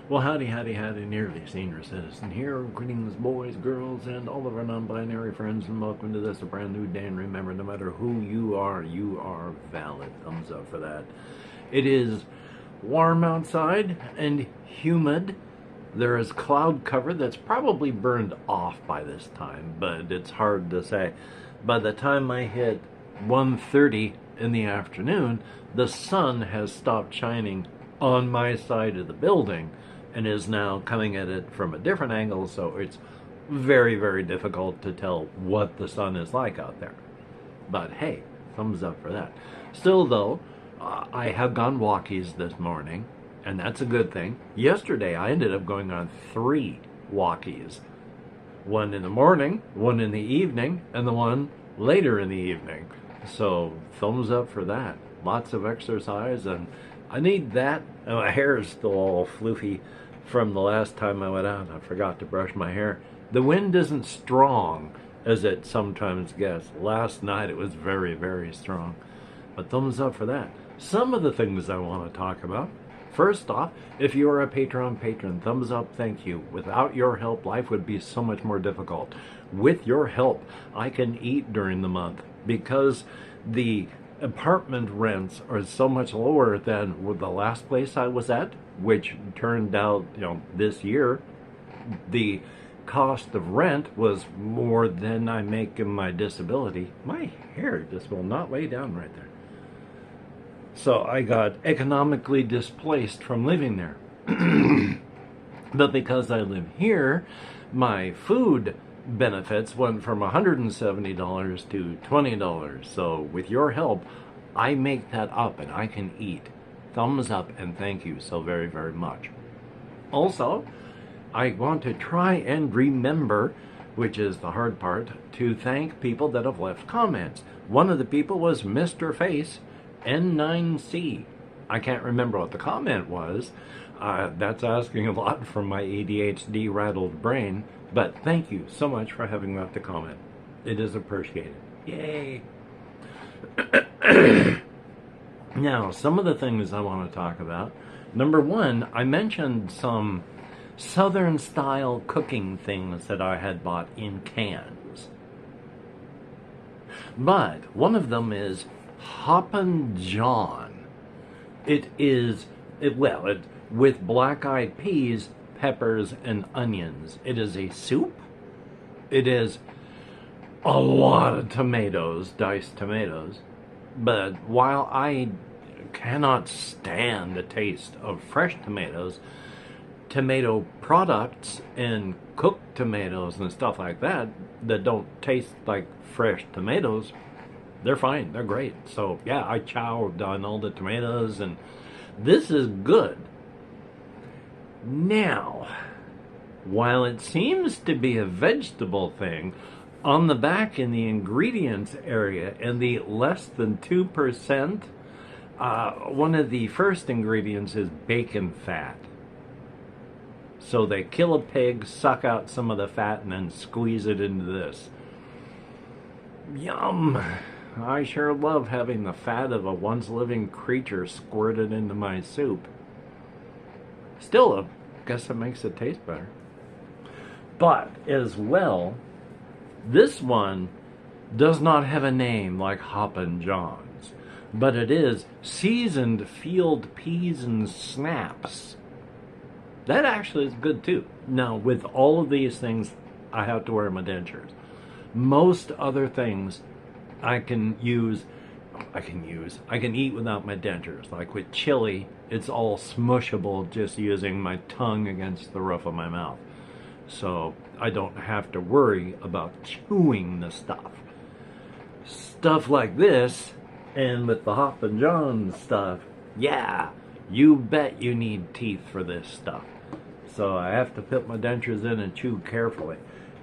Well, howdy, howdy, howdy, nearly senior citizen here. Greetings, boys, girls, and all of our non-binary friends, and welcome to this, a brand new day. And remember, no matter who you are valid. Thumbs up for that. It is warm outside and humid. There is cloud cover that's probably burned off by this time, but it's hard to say. By the time I hit 1:30 in the afternoon, the sun has stopped shining on my side of the building and is now coming at it from a different angle, so it's very, very difficult to tell what the sun is like out there. But hey, thumbs up for that. Still though, I have gone walkies this morning, and that's a good thing. Yesterday I ended up going on 3 walkies. One in the morning, one in the evening, and the one later in the evening. So thumbs up for that. Lots of exercise, and I need that. My hair is still all floofy from the last time I went out. I forgot to brush my hair. The wind isn't strong as it sometimes gets. Last night it was very, very strong. But thumbs up for that. Some of the things I want to talk about. First off, if you are a Patreon patron, thumbs up, thank you. Without your help, life would be so much more difficult. With your help, I can eat during the month because the apartment rents are so much lower than the last place I was at, which turned out, this year, the cost of rent was more than I make in my disability. My hair just will not lay down right there. So I got economically displaced from living there. But because I live here, my food benefits went from $170 to $20. So with your help, I make that up and I can eat. Thumbs up and thank you so very, very much. Also, I want to try and remember, which is the hard part, to thank people that have left comments. One of the people was Mr. Face N9C. I can't remember what the comment was. That's asking a lot from my ADHD rattled brain, but thank you so much for having left a comment. It is appreciated. Yay! Now, some of the things I want to talk about. Number one, I mentioned some Southern style cooking things that I had bought in cans. But one of them is Hoppin John. It is, with black-eyed peas, peppers, and onions. It is a soup. It is a lot of tomatoes, diced tomatoes. But while I cannot stand the taste of fresh tomatoes, tomato products and cooked tomatoes and stuff like that that don't taste like fresh tomatoes, they're fine, they're great. So yeah, I chowed on all the tomatoes and this is good. Now, while it seems to be a vegetable thing, on the back in the ingredients area, in the less than 2%, one of the first ingredients is bacon fat. So they kill a pig, suck out some of the fat, and then squeeze it into this. Yum! I sure love having the fat of a once living creature squirted into my soup. Still, I guess it makes it taste better. But, as well, this one does not have a name like Hoppin' John's, but it is seasoned field peas and snaps. That actually is good too. Now, with all of these things, I have to wear my dentures. Most other things I can eat without my dentures. Like with chili, it's all smushable just using my tongue against the roof of my mouth. So I don't have to worry about chewing the stuff. Stuff like this, and with the Hoppin' John stuff, yeah, you bet you need teeth for this stuff. So I have to put my dentures in and chew carefully.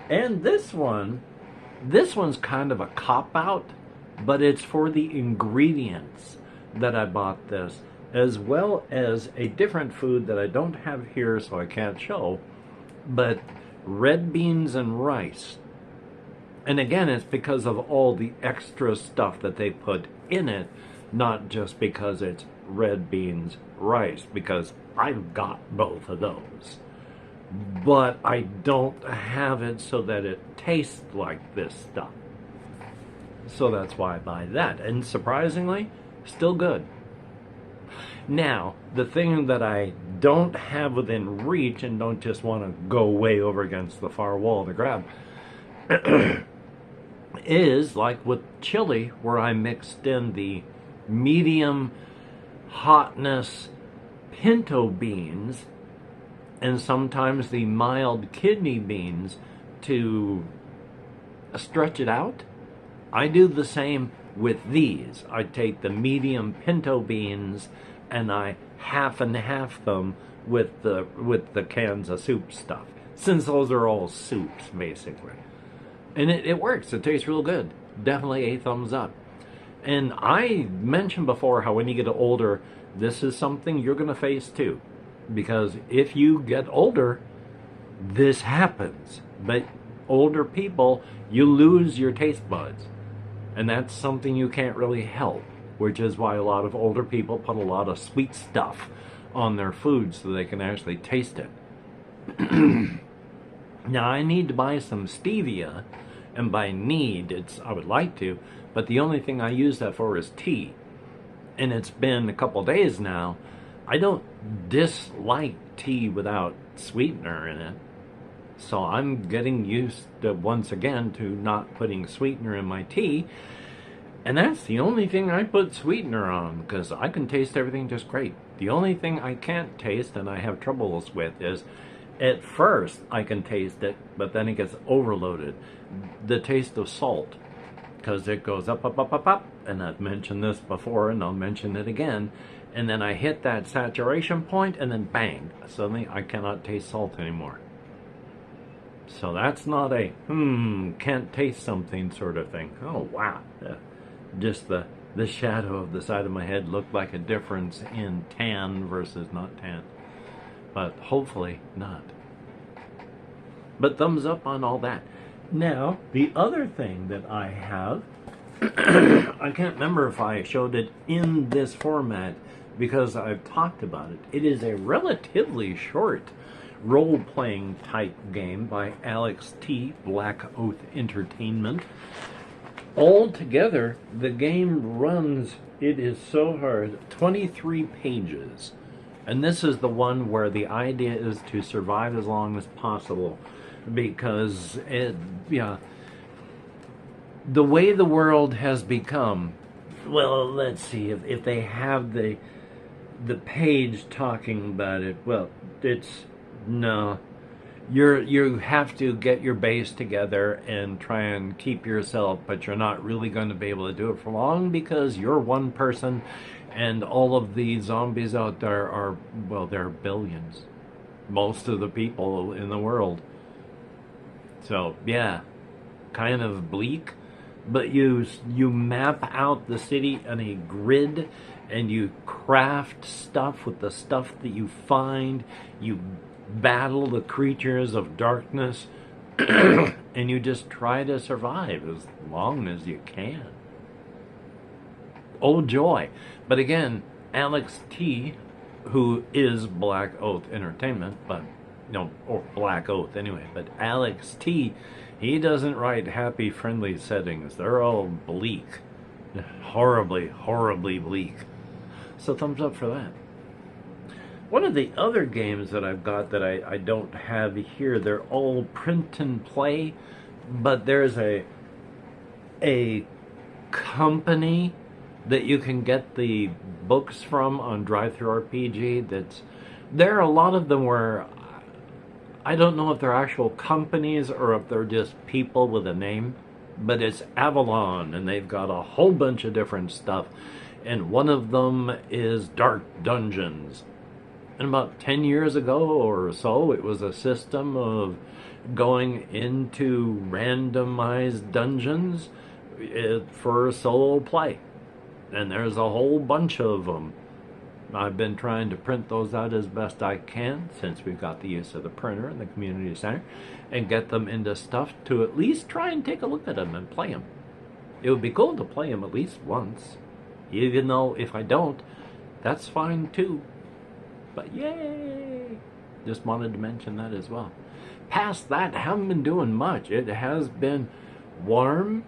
And this one's kind of a cop-out, but it's for the ingredients that I bought this, as well as a different food that I don't have here so I can't show, but red beans and rice. And again, it's because of all the extra stuff that they put in it, not just because it's red beans, rice, because I've got both of those. But I don't have it so that it tastes like this stuff. So that's why I buy that. And surprisingly, still good. Now, the thing that I don't have within reach and don't just want to go way over against the far wall to grab is like with chili, where I mixed in the medium hotness pinto beans and sometimes the mild kidney beans to stretch it out. I do the same with these. I take the medium pinto beans and I half and half them with the cans of soup stuff, since those are all soups basically. And it works. It tastes real good. Definitely a thumbs up. And I mentioned before how when you get older, this is something you're going to face too. Because if you get older, this happens. But older people, you lose your taste buds. And that's something you can't really help. Which is why a lot of older people put a lot of sweet stuff on their food so they can actually taste it. Now, I need to buy some stevia. And by need, I would like to, but the only thing I use that for is tea. And it's been a couple days now. I don't dislike tea without sweetener in it. So I'm getting used to, once again, to not putting sweetener in my tea. And that's the only thing I put sweetener on, because I can taste everything just great. The only thing I can't taste and I have troubles with is, at first I can taste it, but then it gets overloaded. The taste of salt, because it goes up, up, up, up, up, and I've mentioned this before and I'll mention it again, and then I hit that saturation point and then bang, suddenly I cannot taste salt anymore. So that's not a can't taste something sort of thing. Oh wow, just the shadow of the side of my head looked like a difference in tan versus not tan, but hopefully not. But thumbs up on all that. Now, the other thing that I have, I can't remember if I showed it in this format because I've talked about it. It is a relatively short role-playing type game by Alex T. Black Oath Entertainment. Altogether, the game runs, it is so hard, 23 pages. And this is the one where the idea is to survive as long as possible. Because the way the world has become, well, let's see, if they have the page talking about it, well, it's, no. You have to get your base together and try and keep yourself, but you're not really going to be able to do it for long because you're one person and all of the zombies out there are, well, there are billions. Most of the people in the world. So, yeah, kind of bleak, but you map out the city on a grid and you craft stuff with the stuff that you find. You battle the creatures of darkness and you just try to survive as long as you can. Oh joy. But again, Alex T., who is Black Oath Entertainment, but or Black Oath anyway, but Alex T., he doesn't write happy, friendly settings. They're all bleak. Horribly, horribly bleak. So thumbs up for that. One of the other games that I've got that I don't have here, they're all print and play, but there's a company that you can get the books from on Drive-Thru-RPG. There are a lot of them where I don't know if they're actual companies or if they're just people with a name, but it's Avalon, and they've got a whole bunch of different stuff, and one of them is Dark Dungeons. And about 10 years ago or so, it was a system of going into randomized dungeons for solo play. And there's a whole bunch of them. I've been trying to print those out as best I can, since we've got the use of the printer in the community center, and get them into stuff to at least try and take a look at them and play them. It would be cool to play them at least once. Even though if I don't, that's fine too. But yay! Just wanted to mention that as well. Past that, haven't been doing much. It has been warm,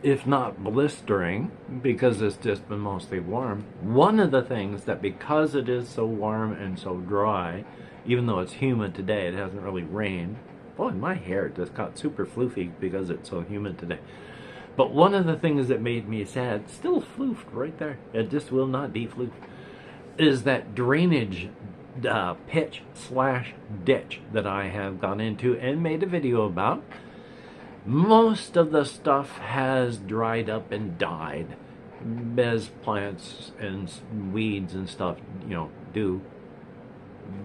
if not blistering, because it's just been mostly warm. One of the things that, because it is so warm and so dry, even though it's humid today, it hasn't really rained. Boy, my hair just got super floofy because it's so humid today. But one of the things that made me sad, still floofed right there, it just will not defloof, is that drainage pitch / ditch that I have gone into and made a video about. Most of the stuff has dried up and died, as plants and weeds and stuff, do.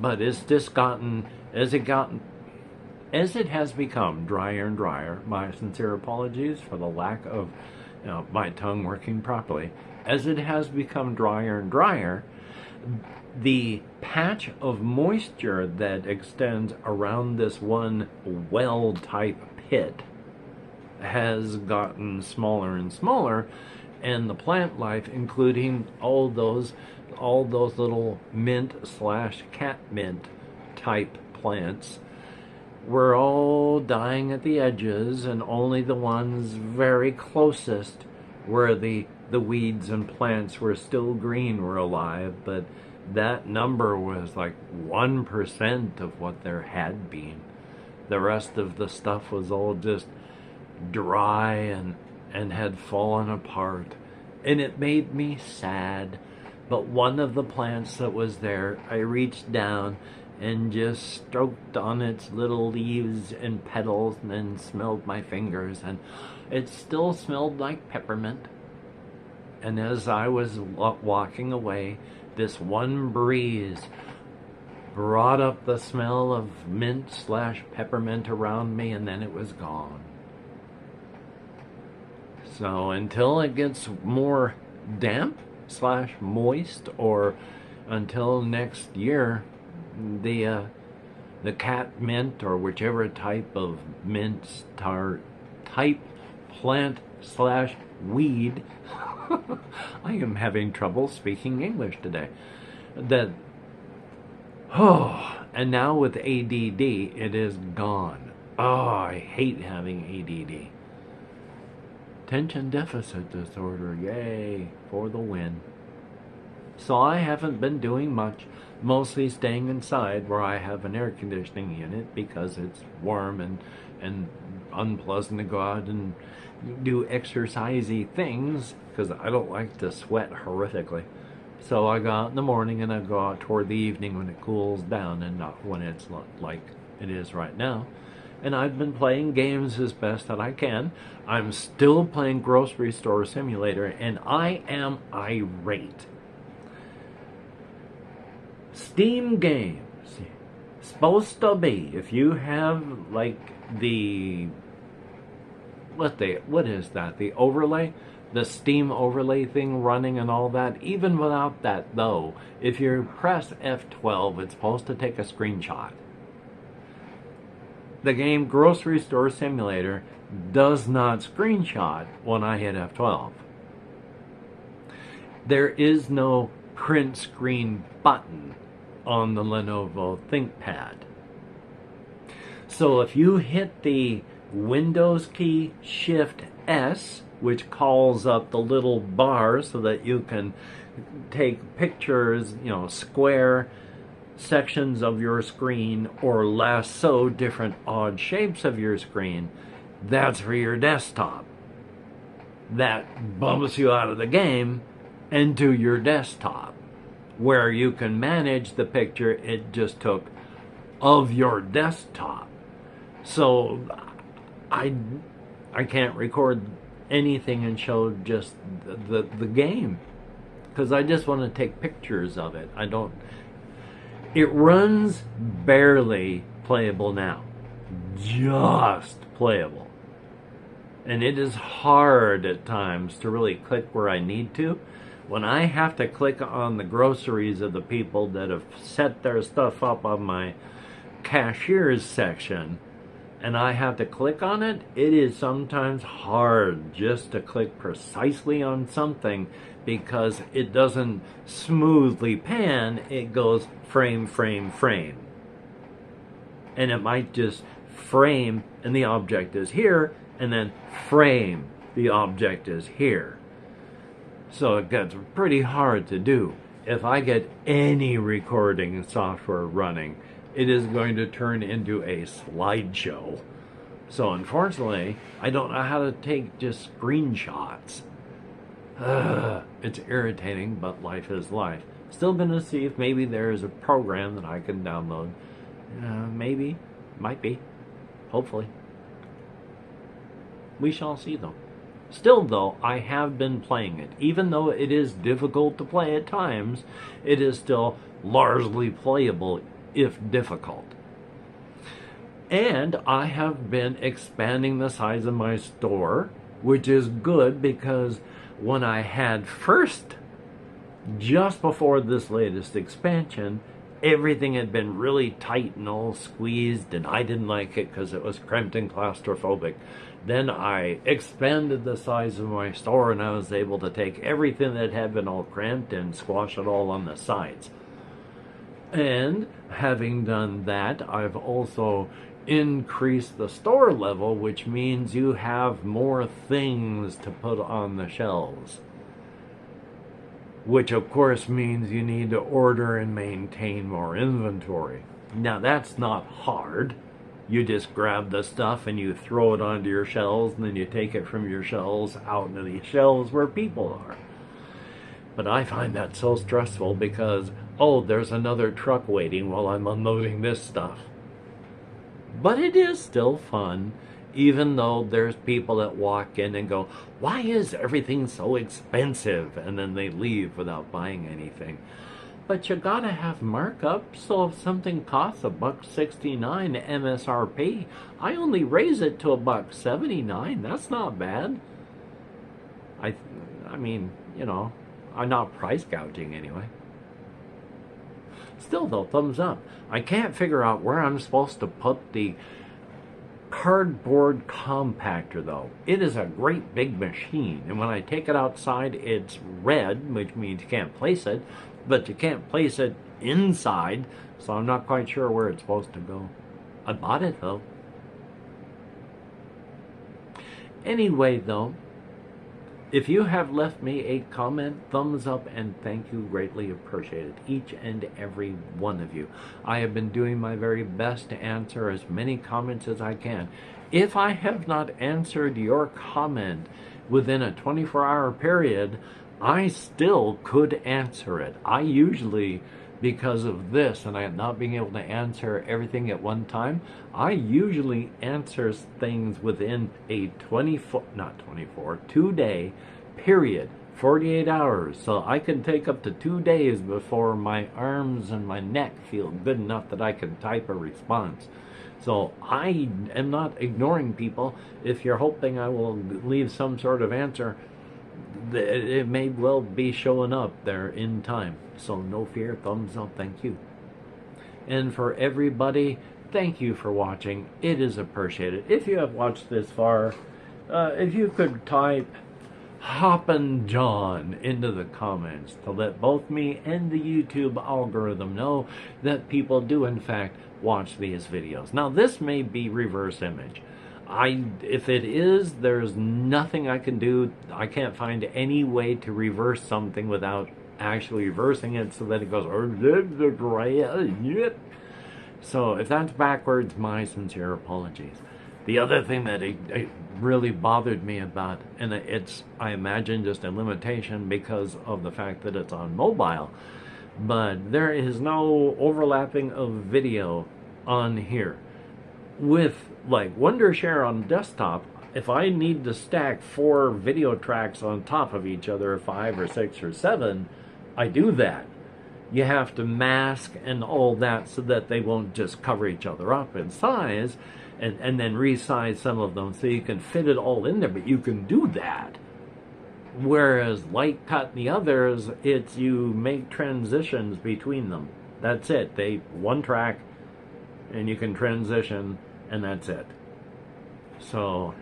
But it's just gotten, as it has become drier and drier, my sincere apologies for the lack of my tongue working properly. As it has become drier and drier, the patch of moisture that extends around this one well-type pit has gotten smaller and smaller, and the plant life, including all those little mint / catmint type plants, were all dying at the edges, and only the ones very closest where the weeds and plants were still green were alive. But that number was like 1% of what there had been. The rest of the stuff was all just dry and had fallen apart, and it made me sad. But one of the plants that was there, I reached down and just stroked on its little leaves and petals, and then smelled my fingers, and it still smelled like peppermint. And as I was walking away, this one breeze brought up the smell of mint / peppermint around me, and then it was gone. So until it gets more damp / moist, or until next year, the cat mint, or whichever type of mint type plant / weed, I am having trouble speaking English today. And now with ADD, it is gone. Oh, I hate having ADD. Attention deficit disorder, yay, for the win. So I haven't been doing much, mostly staying inside where I have an air conditioning unit, because it's warm and unpleasant to go out and do exercisey things, because I don't like to sweat horrifically. So I go out in the morning, and I go out toward the evening when it cools down, and not when it's like it is right now. And I've been playing games as best that I can. I'm still playing Grocery Store Simulator, and I am irate. Steam games, supposed to be, if you have like the what is that? The overlay? The Steam overlay thing running and all that. Even without that though, if you press F12, it's supposed to take a screenshot. The game Grocery Store Simulator does not screenshot when I hit F12. There is no print screen button on the Lenovo ThinkPad. So if you hit the Windows key Shift S, which calls up the little bar so that you can take pictures, square sections of your screen, or lasso different odd shapes of your screen, that's for your desktop. That bumps you out of the game into your desktop, where you can manage the picture it just took of your desktop. So I can't record anything and show just the game, because I just want to take pictures of it. It runs barely playable now. Just playable. And it is hard at times to really click where I need to. When I have to click on the groceries of the people that have set their stuff up on my cashiers section, and I have to click on it, it is sometimes hard just to click precisely on something because it doesn't smoothly pan, it goes frame, frame, frame. And it might just frame and the object is here, and then frame, the object is here. So it gets pretty hard to do. If I get any recording software running, it is going to turn into a slideshow. So unfortunately, I don't know how to take just screenshots. It's irritating, but life is life. Still gonna see if maybe there is a program that I can download. Maybe, might be, hopefully. We shall see though. Still though, I have been playing it. Even though it is difficult to play at times, it is still largely playable, if difficult. And I have been expanding the size of my store, which is good because when I had first, just before this latest expansion, everything had been really tight and all squeezed, and I didn't like it because it was cramped and claustrophobic. Then I expanded the size of my store, and I was able to take everything that had been all cramped and squash it all on the sides. And having done that, I've also increased the store level, which means you have more things to put on the shelves. Which of course means you need to order and maintain more inventory. Now that's not hard. You just grab the stuff and you throw it onto your shelves, and then you take it from your shelves out into the shelves where people are. But I find that so stressful because, oh, there's another truck waiting while I'm unloading this stuff. But it is still fun, even though there's people that walk in and go, why is everything so expensive? And then they leave without buying anything. But you gotta have markup, so if something costs $1.69 MSRP, I only raise it to $1.79. That's not bad. I mean, you know, I'm not price gouging anyway. Still though, thumbs up. I can't figure out where I'm supposed to put the cardboard compactor though. It is a great big machine, and when I take it outside it's red, which means you can't place it, but you can't place it inside, so I'm not quite sure where it's supposed to go. I bought it though. Anyway though, if you have left me a comment, thumbs up, and thank you, greatly appreciated, each and every one of you. I have been doing my very best to answer as many comments as I can. If I have not answered your comment within a 24-hour period, I still could answer it. I usually, because of this and I not being able to answer everything at one time, I usually answer things within a 2-day period, 48 hours. So I can take up to 2 days before my arms and my neck feel good enough that I can type a response. So I am not ignoring people. If you're hoping I will leave some sort of answer, it may well be showing up there in time. So no fear, thumbs up, thank you. And for everybody, thank you for watching. It is appreciated. If you have watched this far, if you could type Hoppin' John into the comments to let both me and the YouTube algorithm know that people do in fact watch these videos. Now this may be reverse image. If it is, there's nothing I can do. I can't find any way to reverse something without actually reversing it so that it goes. So if that's backwards, my sincere apologies. The other thing that it really bothered me about, and it's, I imagine, just a limitation because of the fact that it's on mobile, but there is no overlapping of video on here. With like Wondershare on desktop, if I need to stack 4 video tracks on top of each other, 5 or 6 or 7, I do that. You have to mask and all that so that they won't just cover each other up in size, and then resize some of them so you can fit it all in there, but you can do that. Whereas Light Cut and the others, it's you make transitions between them. That's it. One track, and you can transition, and that's it. So,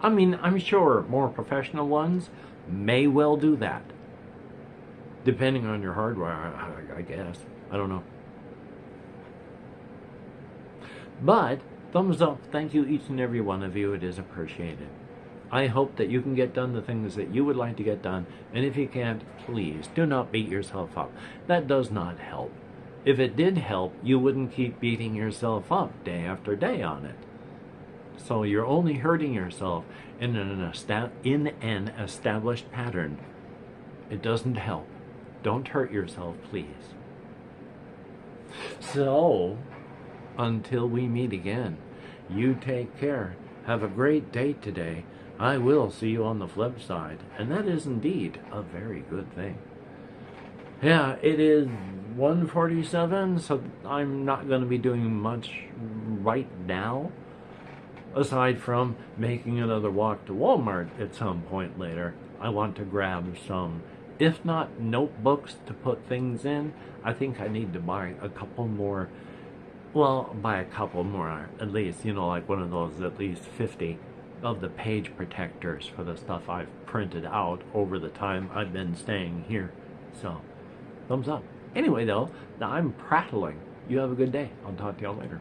I mean, I'm sure more professional ones may well do that. Depending on your hardware, I guess. I don't know. But, thumbs up. Thank you, each and every one of you. It is appreciated. I hope that you can get done the things that you would like to get done. And if you can't, please do not beat yourself up. That does not help. If it did help, you wouldn't keep beating yourself up day after day on it. So you're only hurting yourself in an established pattern. It doesn't help. Don't hurt yourself, please. So, until we meet again, you take care. Have a great day today. I will see you on the flip side. And that is indeed a very good thing. Yeah, it is 1:47, so I'm not going to be doing much right now. Aside from making another walk to Walmart at some point later. I want to grab some, if not notebooks to put things in, I think I need to buy a couple more. Well, buy a couple more at least, you know, like one of those at least 50 of the page protectors for the stuff I've printed out over the time I've been staying here. So, thumbs up. Anyway though, now I'm prattling. You have a good day. I'll talk to y'all later.